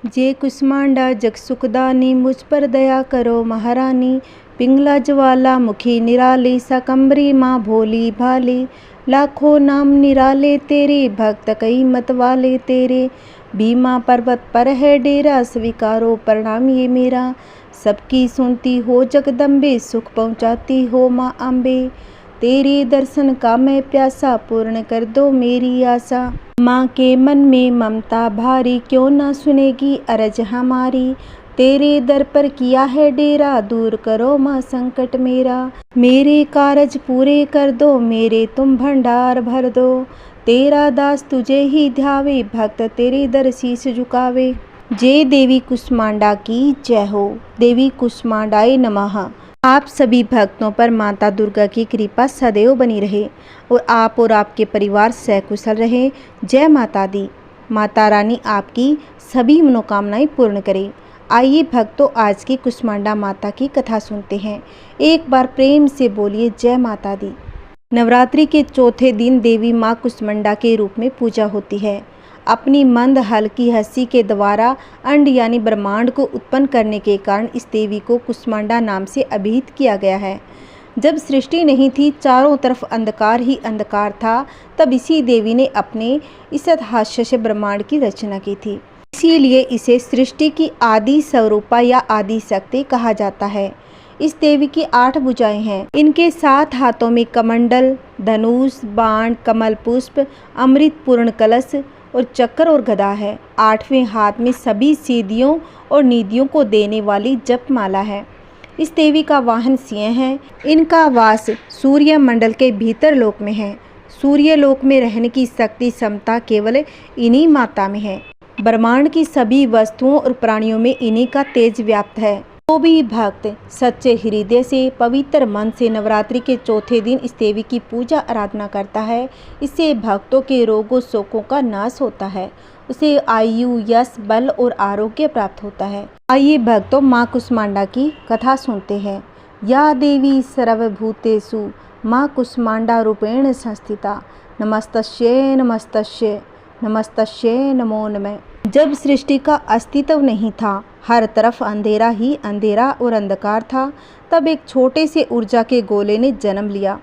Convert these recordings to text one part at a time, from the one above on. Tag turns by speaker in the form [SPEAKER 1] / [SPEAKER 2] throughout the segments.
[SPEAKER 1] जय कुष्मांडा जग सुखदानी, मुझ पर दया करो महारानी। पिंगला ज्वाला मुखी निराली, सकंबरी माँ भोली भाली। लाखों नाम निराले तेरे, भक्त कई मत वाले तेरे। भीमा पर्वत पर है डेरा, स्वीकारो प्रणाम ये मेरा। सबकी सुनती हो जगदम्बे, सुख पहुँचाती हो माँ अम्बे। तेरे दर्शन का मैं प्यासा, पूर्ण कर दो मेरी आशा। माँ के मन में ममता भारी, क्यों ना सुनेगी अरज हमारी। तेरे दर पर किया है डेरा, दूर करो माँ संकट मेरा। मेरे कारज पूरे कर दो, मेरे तुम भंडार भर दो। तेरा दास तुझे ही ध्यावे, भक्त तेरे दर शीस झुकावे। जय देवी कुष्मांडा की जय हो। देवी कुष्मांडाय नमः। आप सभी भक्तों पर माता दुर्गा की कृपा सदैव बनी रहे और आप और आपके परिवार सकुशल रहे। जय माता दी। माता रानी आपकी सभी मनोकामनाएं पूर्ण करे। आइए भक्तों, आज की कुष्मांडा माता की कथा सुनते हैं। एक बार प्रेम से बोलिए जय माता दी। नवरात्रि के चौथे दिन देवी माँ कुष्मांडा के रूप में पूजा होती है। अपनी मंद हल्की हंसी के द्वारा अंड यानी ब्रह्मांड को उत्पन्न करने के कारण इस देवी को कुष्मांडा नाम से अभिहित किया गया है। जब सृष्टि नहीं थी, चारों तरफ अंधकार ही अंधकार था, तब इसी देवी ने अपने इस हास्य से ब्रह्मांड की रचना की थी। इसीलिए इसे सृष्टि की आदि स्वरूपा या आदि शक्ति कहा जाता है। इस देवी की 8 भुजाएं हैं। इनके 7 हाथों में कमंडल, धनुष, बाण, कमल पुष्प, अमृत पूर्ण कलश और चक्र और गदा है। 8वें हाथ में सभी सिद्धियों और निधियों को देने वाली जपमाला है। इस देवी का वाहन सिंह है। इनका वास सूर्य मंडल के भीतर लोक में है। सूर्य लोक में रहने की शक्ति क्षमता केवल इन्हीं माता में है। ब्रह्मांड की सभी वस्तुओं और प्राणियों में इन्हीं का तेज व्याप्त है। तो भी भक्त सच्चे हृदय से पवित्र मन से नवरात्रि के चौथे दिन इस देवी की पूजा आराधना करता है, इससे भक्तों के रोगों शोकों का नाश होता है। उसे आयु, यश, बल और आरोग्य प्राप्त होता है। आइए भक्तों, माँ कुष्मांडा की कथा सुनते हैं। या देवी सर्वभूतेषु माँ कुष्मांडा रूपेण संस्थिता, नमस्तस्यै नमस्तस्यै नमस्तस्यै नमो नमः। जब सृष्टि का अस्तित्व नहीं था, हर तरफ अंधेरा ही अंधेरा और अंधकार था, तब एक छोटे से ऊर्जा के गोले ने जन्म लिया।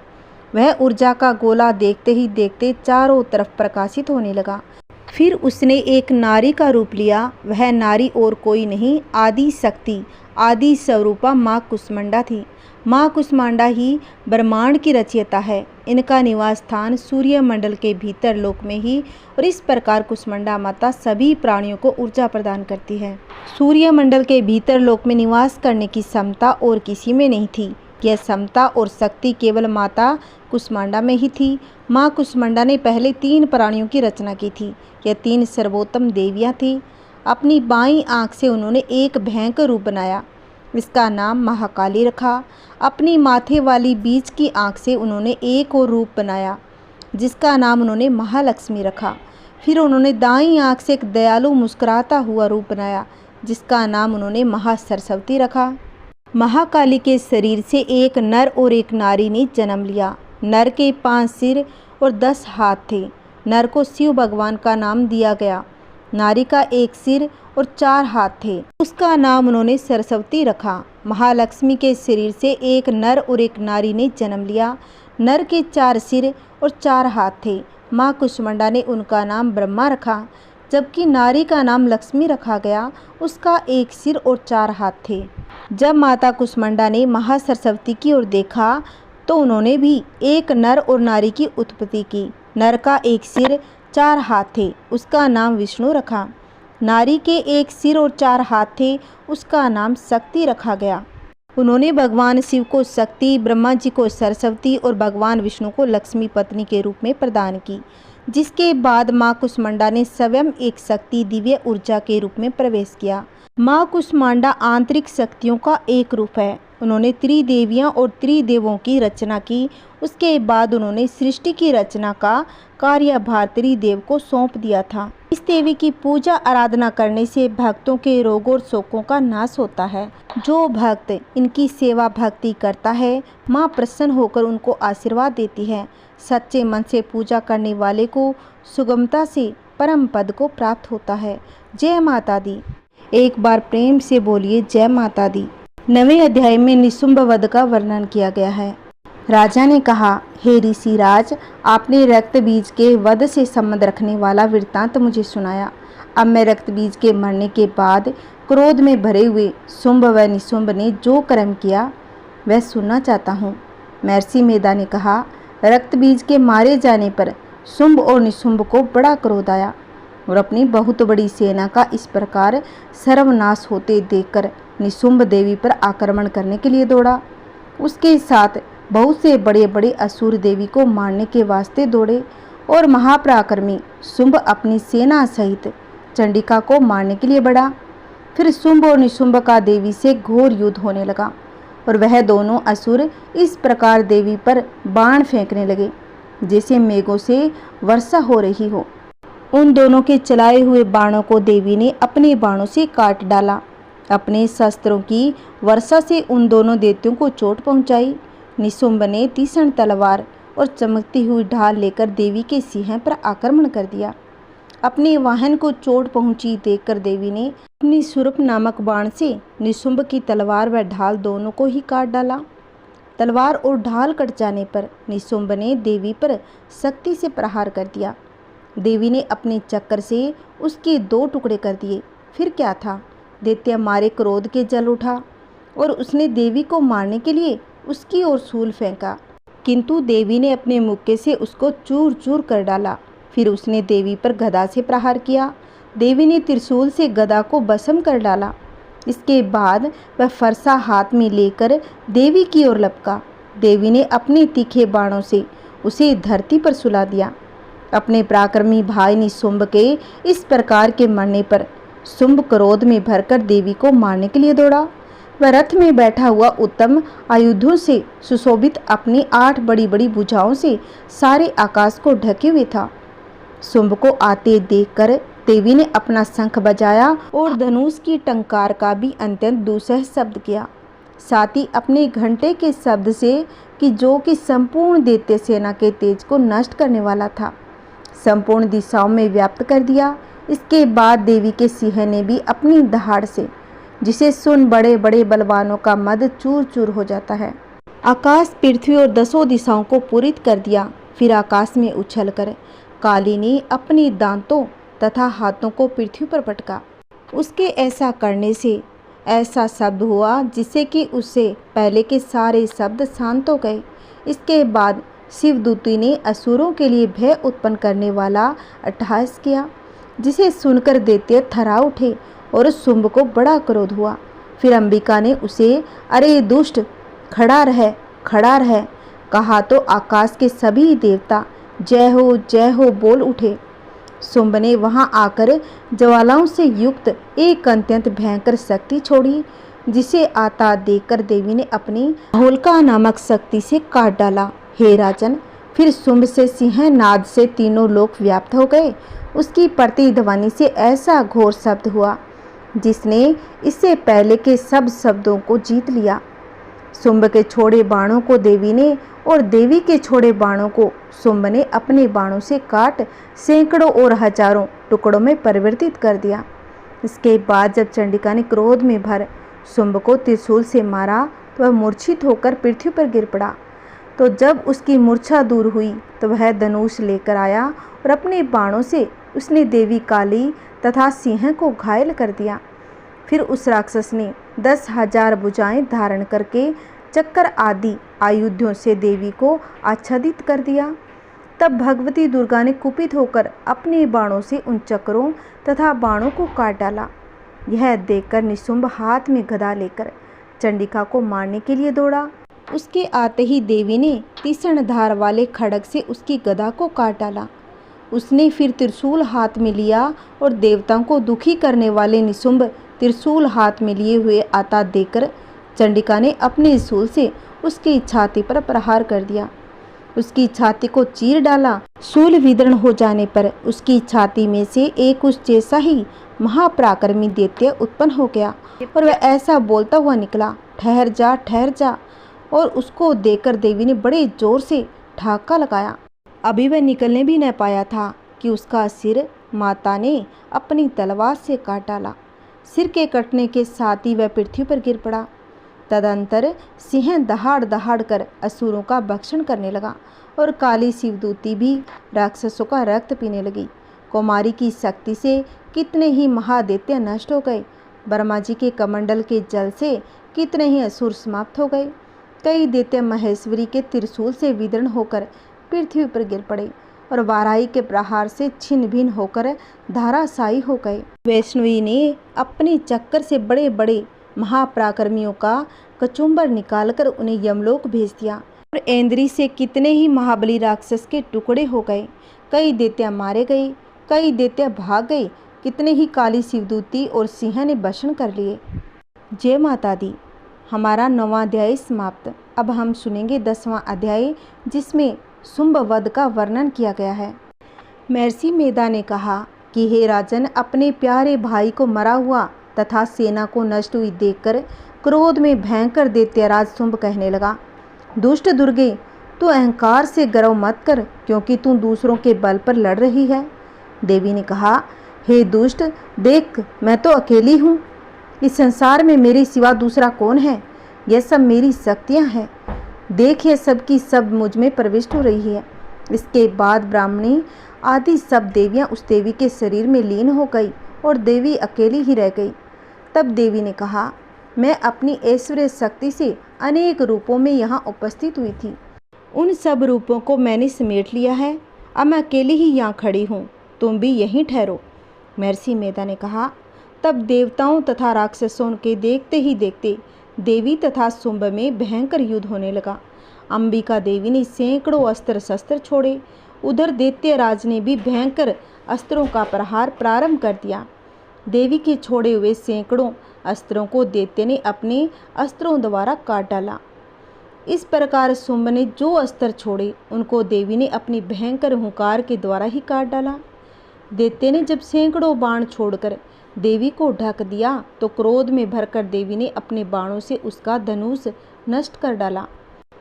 [SPEAKER 1] वह ऊर्जा का गोला देखते ही देखते चारों तरफ प्रकाशित होने लगा। फिर उसने एक नारी का रूप लिया। वह नारी और कोई नहीं, आदि शक्ति, आदि स्वरूपा माँ कुष्मांडा थी। माँ कुष्मांडा ही ब्रह्मांड की रचयिता है। इनका निवास स्थान सूर्य मंडल के भीतर लोक में ही, और इस प्रकार कुष्मांडा माता सभी प्राणियों को ऊर्जा प्रदान करती है। सूर्य मंडल के भीतर लोक में निवास करने की क्षमता और किसी में नहीं थी। यह क्षमता और शक्ति केवल माता कुष्मांडा में ही थी। माँ कुष्मांडा ने पहले 3 प्राणियों की रचना की थी। यह 3 सर्वोत्तम देवियाँ थीं। अपनी बाईं आंख से उन्होंने एक भयंकर रूप बनाया, इसका नाम महाकाली रखा। अपनी माथे वाली बीच की आंख से उन्होंने एक और रूप बनाया, जिसका नाम उन्होंने महालक्ष्मी रखा। फिर उन्होंने दाईं आंख से एक दयालु मुस्कुराता हुआ रूप बनाया, जिसका नाम उन्होंने महासरस्वती रखा। महाकाली के शरीर से एक नर और एक नारी ने जन्म लिया। नर के 5 सिर और 10 हाथ थे। नर को शिव भगवान का नाम दिया गया। नारी का 1 सिर और 4 हाथ थे, उसका नाम उन्होंने सरस्वती रखा। महालक्ष्मी के शरीर से एक नर और एक नारी ने जन्म लिया। नर के 4 सिर और 4 हाथ थे। माँ कुष्मांडा ने उनका नाम ब्रह्मा रखा, जबकि नारी का नाम लक्ष्मी रखा गया। उसका 1 सिर और 4 हाथ थे। जब माता कुष्मांडा ने महासरस्वती की ओर देखा, तो उन्होंने भी एक नर और नारी की उत्पत्ति की। नर का 1 सिर 4 हाथ थे, उसका नाम विष्णु रखा। नारी के 1 सिर और 4 हाथ थे, उसका नाम शक्ति रखा गया। उन्होंने भगवान शिव को शक्ति, ब्रह्मा जी को सरस्वती और भगवान विष्णु को लक्ष्मी पत्नी के रूप में प्रदान की। जिसके बाद माँ कुष्मांडा ने स्वयं एक शक्ति दिव्य ऊर्जा के रूप में प्रवेश किया। माँ कुष्मांडा आंतरिक शक्तियों का एक रूप है। उन्होंने त्रिदेवियाँ और त्रिदेवों की रचना की। उसके बाद उन्होंने सृष्टि की रचना का कार्यभार त्रिदेव को सौंप दिया था। इस देवी की पूजा आराधना करने से भक्तों के रोगों और शोकों का नाश होता है। जो भक्त इनकी सेवा भक्ति करता है, माँ प्रसन्न होकर उनको आशीर्वाद देती है। सच्चे मन से पूजा करने वाले को सुगमता से परम पद को प्राप्त होता है। जय माता दी। एक बार प्रेम से बोलिए जय माता दी। 9वें अध्याय में निशुंभ वध का वर्णन किया गया है। राजा ने कहा, हे ऋषिराज, आपने रक्त बीज के वध से संबंध रखने वाला वृत्तांत मुझे सुनाया। अब मैं रक्त बीज के मरने के बाद क्रोध में भरे हुए शुंभ व निशुंभ ने जो कर्म किया वह सुनना चाहता हूँ। महर्षि मेधा ने कहा, रक्त बीज के मारे जाने पर शुंभ और निशुंभ को बड़ा क्रोध आया और अपनी बहुत बड़ी सेना का इस प्रकार सर्वनाश होते देखकर निशुंभ देवी पर आक्रमण करने के लिए दौड़ा। उसके साथ बहुत से बड़े बड़े असुर देवी को मारने के वास्ते दौड़े और महापराक्रमी शुंभ अपनी सेना सहित चंडिका को मारने के लिए बढ़ा। फिर शुंभ और निशुंभ का देवी से घोर युद्ध होने लगा और वह दोनों असुर इस प्रकार देवी पर बाण फेंकने लगे जैसे मेघों से वर्षा हो रही हो। उन दोनों के चलाए हुए बाणों को देवी ने अपने बाणों से काट डाला। अपने शस्त्रों की वर्षा से उन दोनों दैत्यों को चोट पहुंचाई। निशुंभ ने तीक्ष्ण तलवार और चमकती हुई ढाल लेकर देवी के सिंह पर आक्रमण कर दिया। अपने वाहन को चोट पहुंची देखकर देवी ने अपनी सुरप नामक बाण से निशुंभ की तलवार व ढाल दोनों को ही काट डाला। तलवार और ढाल कट जाने पर निशुंभ ने देवी पर सख्ती से प्रहार कर दिया। देवी ने अपने चक्कर से उसके 2 टुकड़े कर दिए। फिर क्या था, दैत्य मारे क्रोध के जल उठा और उसने देवी को मारने के लिए उसकी ओर शूल फेंका, किंतु देवी ने अपने मुक्के से उसको चूर चूर कर डाला। फिर उसने देवी पर गदा से प्रहार किया। देवी ने त्रिशूल से गदा को भस्म कर डाला। इसके बाद वह फरसा हाथ में लेकर देवी की ओर लपका। देवी ने अपने तीखे बाणों से उसे धरती पर सुला दिया। अपने पराक्रमी भाई निशुंभ के इस प्रकार के मरने पर शुंभ क्रोध में भरकर देवी को मारने के लिए दौड़ा। वह रथ में बैठा हुआ उत्तम आयुधों से सुशोभित अपनी 8 बड़ी बड़ी भुजाओं से सारे आकाश को ढके हुए था। शुंभ को आते देखकर देवी ने अपना शंख बजाया और धनुष की टंकार का भी अत्यंत दुस्सह शब्द किया। साथ ही अपने घंटे के शब्द से कि जो कि संपूर्ण दैत्य सेना के तेज को नष्ट करने वाला था, संपूर्ण दिशाओं में व्याप्त कर दिया। इसके बाद देवी के सिंह ने भी अपनी दहाड़ से, जिसे सुन बड़े बड़े बलवानों का मद चूर चूर हो जाता है, आकाश, पृथ्वी और 10 दिशाओं को पूरित कर दिया। फिर आकाश में उछलकर काली ने अपने दांतों तथा हाथों को पृथ्वी पर पटका। उसके ऐसा करने से ऐसा शब्द हुआ जिससे कि उससे पहले के सारे शब्द शांत हो गए। इसके बाद शिवदूती ने असुरों के लिए भय उत्पन्न करने वाला अट्टहास किया, जिसे सुनकर दैत्य थर्रा उठे और शुंभ को बड़ा क्रोध हुआ। फिर अंबिका ने उसे, अरे दुष्ट, खड़ा रह कहा तो आकाश के सभी देवता जय हो बोल उठे। शुंभ ने वहां आकर ज्वालाओं से युक्त एक अत्यंत भयंकर शक्ति छोड़ी, जिसे आता देखकर देवी ने अपनी होलिका नामक शक्ति से काट डाला। हे राजन, फिर शुंभ से सिंह नाद से तीनों लोक व्याप्त हो गए। उसकी प्रतिध्वनि से ऐसा घोर शब्द हुआ जिसने इससे पहले के सब शब्दों को जीत लिया। शुंभ के छोड़े बाणों को देवी ने और देवी के छोड़े बाणों को शुंभ ने अपने बाणों से काट सैकड़ों और हजारों टुकड़ों में परिवर्तित कर दिया। इसके बाद जब चंडिका ने क्रोध में भर शुंभ को त्रिशूल से मारा तो वह मूर्छित होकर पृथ्वी पर गिर पड़ा। तो जब उसकी मूर्छा दूर हुई तो वह धनुष लेकर आया और अपने बाणों से उसने देवी काली तथा सिंह को घायल कर दिया। फिर उस राक्षस ने 10,000 भुजाएं धारण करके चक्कर आदि आयुधों से देवी को आच्छादित कर दिया। तब भगवती दुर्गा ने कुपित होकर अपने बाणों से उन चक्रों तथा बाणों को काट डाला। यह देखकर निशुंभ हाथ में गदा लेकर चंडिका को मारने के लिए दौड़ा। उसके आते ही देवी ने तीक्ष्ण धार वाले खड्ग से उसकी गदा को काट डाला। उसने फिर त्रिशूल हाथ में लिया और देवताओं को दुखी करने वाले निशुंभ त्रिशूल हाथ में लिए हुए आता देखकर चंडिका ने अपने शूल से उसकी छाती पर प्रहार कर दिया। उसकी छाती को चीर डाला। शूल विदीर्ण हो जाने पर उसकी छाती में से एक उस जैसा ही महापराक्रमी दैत्य उत्पन्न हो गया और वह ऐसा बोलता हुआ निकला, ठहर जा। और उसको देखकर देवी ने बड़े जोर से ठाका लगाया। अभी वह निकलने भी न पाया था कि उसका सिर माता ने अपनी तलवार से काट डाला। सिर के कटने के साथ ही वह पृथ्वी पर गिर पड़ा। तदंतर सिंह दहाड़ दहाड़ कर असुरों का भक्षण करने लगा और काली शिवदूती भी राक्षसों का रक्त पीने लगी। कुमारी की शक्ति से कितने ही महादैत्य नष्ट हो गए। ब्रह्मा जी के कमंडल के जल से कितने ही असुर समाप्त हो गए। कई दैत्य महेश्वरी के त्रिशूल से विदीर्ण होकर पृथ्वी पर गिर पड़े और वाराही के प्रहार से छिन्न भिन्न होकर धाराशायी हो गए। वैष्णवी ने अपने चक्कर से बड़े बड़े महापराक्रमियों का कचुम्बर निकालकर उन्हें यमलोक भेज दिया और ऐन्द्री से कितने ही महाबली राक्षस के टुकड़े हो गए। कई दैत्य मारे गए, कई दैत्य भाग गए, कितने ही काली शिवदूती और सिंह ने भक्षण कर लिए। जय माता दी। हमारा 9वां अध्याय समाप्त। अब हम सुनेंगे 10वां अध्याय, जिसमें शुंभ वध का वर्णन किया गया है। महर्षि मेधा ने कहा कि हे राजन, अपने प्यारे भाई को मरा हुआ तथा सेना को नष्ट हुई देखकर क्रोध में भयंकर दैत्यराज शुंभ कहने लगा, दुष्ट दुर्गे, तू अहंकार से गर्व मत कर, क्योंकि तू दूसरों के बल पर लड़ रही है। देवी ने कहा, हे दुष्ट, देख, मैं तो अकेली हूँ। इस संसार में मेरे सिवा दूसरा कौन है? यह सब मेरी शक्तियाँ हैं। देख, ये सब की सब मुझ में प्रविष्ट हो रही है। इसके बाद ब्राह्मणी आदि सब देवियाँ उस देवी के शरीर में लीन हो गई और देवी अकेली ही रह गई। तब देवी ने कहा, मैं अपनी ऐश्वर्य शक्ति से अनेक रूपों में यहाँ उपस्थित हुई थी। उन सब रूपों को मैंने समेट लिया है। अब मैं अकेली ही यहाँ खड़ी हूँ, तुम भी यहीं ठहरो। महर्षि मेधा ने कहा। तब देवताओं तथा राक्षसों के देखते ही देखते देवी तथा शुंभ में भयंकर युद्ध होने लगा। अंबिका देवी ने सैकड़ों अस्त्र शस्त्र छोड़े। उधर दैत्यराज ने भी भयंकर अस्त्रों का प्रहार प्रारंभ कर दिया। देवी के छोड़े हुए सैकड़ों अस्त्रों को दैत्य ने अपने अस्त्रों द्वारा काट डाला। इस प्रकार शुंभ ने जो अस्त्र छोड़े उनको देवी ने अपनी भयंकर हुंकार के द्वारा ही काट डाला। दैत्य ने जब सैकड़ों बाण छोड़कर देवी को ढक दिया तो क्रोध में भरकर देवी ने अपने बाणों से उसका धनुष नष्ट कर डाला।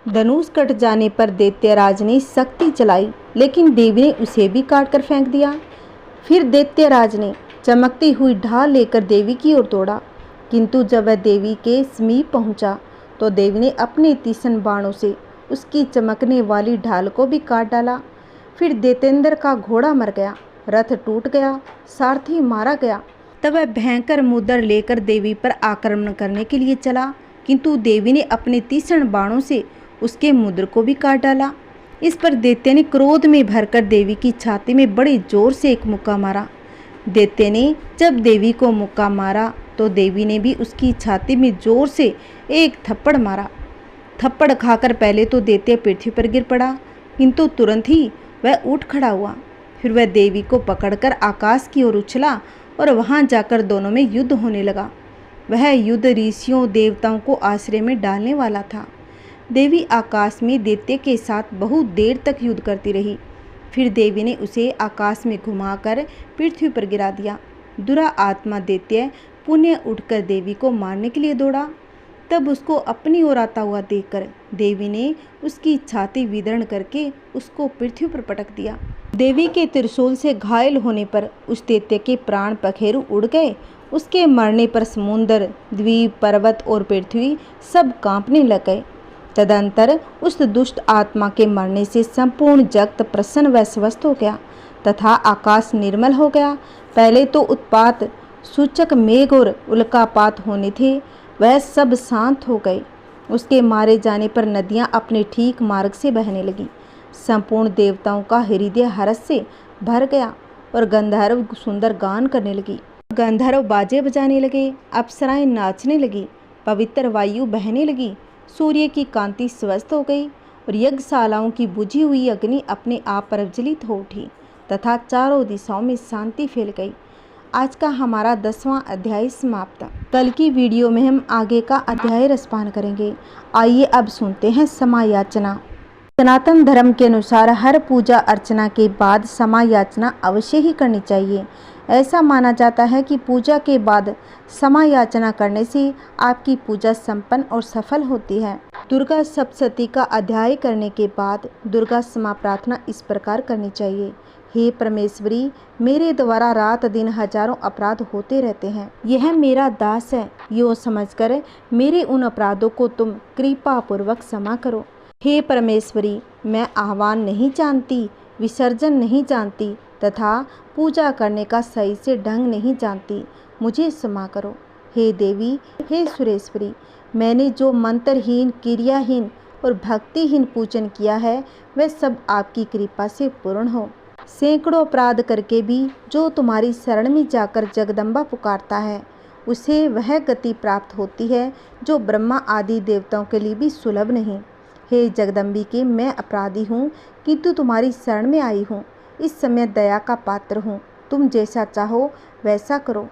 [SPEAKER 1] धनुष कट जाने पर दैत्यराज ने शक्ति चलाई, लेकिन देवी ने उसे भी काट कर फेंक दिया। फिर दैत्यराज ने चमकती हुई ढाल लेकर देवी की ओर दौड़ा, किंतु जब वह देवी के समीप पहुंचा तो देवी ने अपने तीक्ष्ण बाणों से उसकी चमकने वाली ढाल को भी काट डाला। फिर दैत्येंद्र का घोड़ा मर गया, रथ टूट गया, सारथी मारा गया। तब वह भयंकर मुद्र लेकर देवी पर आक्रमण करने के लिए चला, किंतु देवी ने अपने तीक्ष्ण बाणों से उसके मुद्र को भी काट डाला। इस पर दैत्य ने क्रोध में भरकर देवी की छाती में बड़े जोर से एक मुक्का मारा। दैत्य ने जब देवी को मुक्का मारा तो देवी ने भी उसकी छाती में जोर से एक थप्पड़ मारा। थप्पड़ खाकर पहले तो दैत्य पृथ्वी पर गिर पड़ा, किंतु तुरंत ही वह उठ खड़ा हुआ। फिर वह देवी को पकड़कर आकाश की ओर उछला और वहां जाकर दोनों में युद्ध होने लगा। वह युद्ध ऋषियों देवताओं को आश्रय में डालने वाला था। देवी आकाश में दैत्य के साथ बहुत देर तक युद्ध करती रही। फिर देवी ने उसे आकाश में घुमाकर पृथ्वी पर गिरा दिया। दुरा आत्मा दैत्य पुनः उठकर देवी को मारने के लिए दौड़ा। तब उसको अपनी ओर आता हुआ देखकर देवी ने उसकी छाती विदीर्ण करके उसको पृथ्वी पर पटक दिया। देवी के त्रिशूल से घायल होने पर उस दैत्य के प्राण पखेरु उड़ गए। उसके मरने पर समुद्र, द्वीप, पर्वत और पृथ्वी सब कांपने लग गए। तदंतर उस दुष्ट आत्मा के मरने से संपूर्ण जगत प्रसन्न व स्वस्थ हो गया तथा आकाश निर्मल हो गया। पहले तो उत्पात सूचक मेघ और उल्कापात होने थे, वह सब शांत हो गए। उसके मारे जाने पर नदियां अपने ठीक मार्ग से बहने लगी। संपूर्ण देवताओं का हृदय हर्ष से भर गया और गंधर्व सुंदर गान करने लगी। गंधर्व बाजे बजाने लगे, अप्सराएं नाचने लगी, पवित्र वायु बहने लगी, सूर्य की कांति स्वस्थ हो गई और यज्ञशालाओं की बुझी हुई अग्नि अपने आप प्रज्वलित हो उठी तथा चारों दिशाओं में शांति फैल गई। आज का हमारा 10वां अध्याय समाप्त। कल की वीडियो में हम आगे का अध्याय रसपान करेंगे। आइए अब सुनते हैं समायाचना। सनातन धर्म के अनुसार हर पूजा अर्चना के बाद समायाचना अवश्य ही करनी चाहिए। ऐसा माना जाता है कि पूजा के बाद समायाचना करने से आपकी पूजा संपन्न और सफल होती है। दुर्गा सप्तशती का अध्याय करने के बाद दुर्गा क्षमा प्रार्थना इस प्रकार करनी चाहिए। हे परमेश्वरी, मेरे द्वारा रात दिन हजारों अपराध होते रहते हैं। यह मेरा दास है, यो समझकर मेरे उन अपराधों को तुम कृपा पूर्वक क्षमा करो। हे परमेश्वरी, मैं आह्वान नहीं जानती, विसर्जन नहीं जानती तथा पूजा करने का सही से ढंग नहीं जानती, मुझे क्षमा करो। हे देवी, हे सुरेश्वरी, मैंने जो मंत्रहीन, क्रियाहीन और भक्तिहीन पूजन किया है वह सब आपकी कृपा से पूर्ण हो। सैकड़ों अपराध करके भी जो तुम्हारी शरण में जाकर जगदम्बा पुकारता है उसे वह गति प्राप्त होती है जो ब्रह्मा आदि देवताओं के लिए भी सुलभ नहीं। हे जगदम्बिके, मैं अपराधी हूँ किंतु तुम्हारी शरण में आई हूँ। इस समय दया का पात्र हूँ, तुम जैसा चाहो वैसा करो।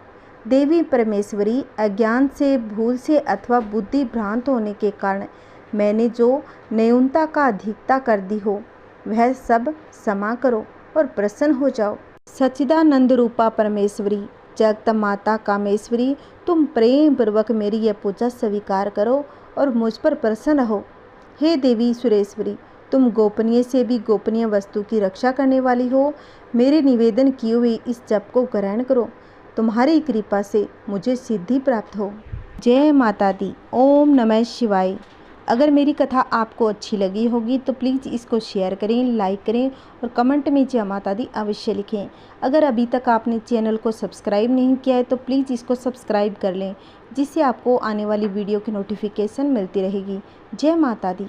[SPEAKER 1] देवी परमेश्वरी, अज्ञान से, भूल से अथवा बुद्धि भ्रांत होने के कारण मैंने जो न्यूनता का अधिकता कर दी हो वह सब क्षमा करो और प्रसन्न हो जाओ। सच्चिदानंद रूपा परमेश्वरी, जगत माता कामेश्वरी, तुम प्रेम पूर्वक मेरी यह पूजा स्वीकार करो और मुझ पर प्रसन्न हो। हे देवी सुरेश्वरी, तुम गोपनीय से भी गोपनीय वस्तु की रक्षा करने वाली हो। मेरे निवेदन किए हुए इस जप को ग्रहण करो, तुम्हारी कृपा से मुझे सिद्धि प्राप्त हो। जय माता दी। ओम नमः शिवाय। अगर मेरी कथा आपको अच्छी लगी होगी तो प्लीज़ इसको शेयर करें, लाइक करें और कमेंट में जय माता दी अवश्य लिखें। अगर अभी तक आपने चैनल को सब्सक्राइब नहीं किया है तो प्लीज़ इसको सब्सक्राइब कर लें, जिससे आपको आने वाली वीडियो की नोटिफिकेशन मिलती रहेगी। जय माता दी।